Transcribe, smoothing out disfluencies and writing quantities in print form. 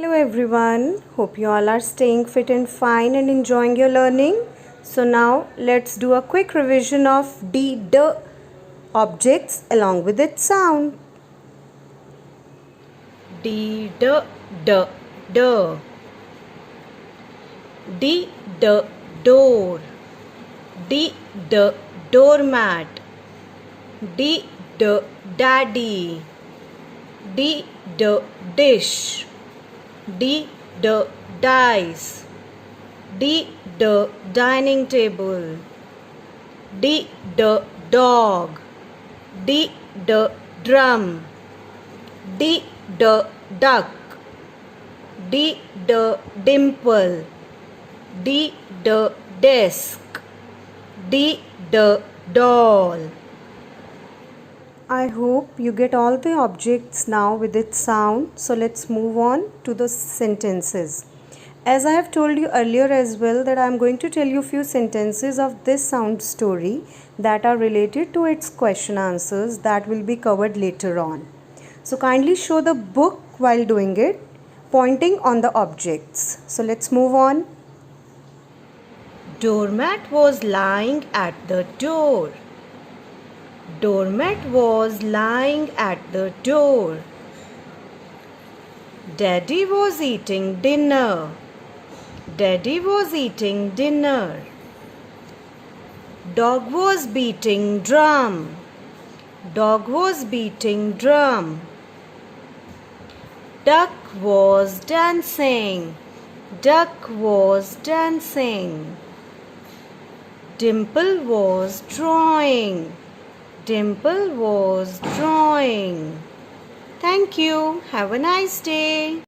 Hello everyone, hope you all are staying fit and fine and enjoying your learning. So now let's do a quick revision of d objects along with its sound. D d d d D d door, D d doormat, D d daddy, D d dish, D d dice, D d dining table, D d dog, D d drum, D d duck, D d dimple, D d desk, D d doll. I hope you get all the objects now with its sound. So let's move on to the sentences. As I have told you earlier as well that I am going to tell you few sentences of this sound story that are related to its question answers that will be covered later on. So kindly show the book while doing it, pointing on the objects. So let's move on. Doormat was lying at the door. Doormat was lying at the door. Daddy was eating dinner. Daddy was eating dinner. Dog was beating drum. Dog was beating drum. Duck was dancing. Duck was dancing. Dimple was drawing. Dimple was drawing. Thank you. Have a nice day.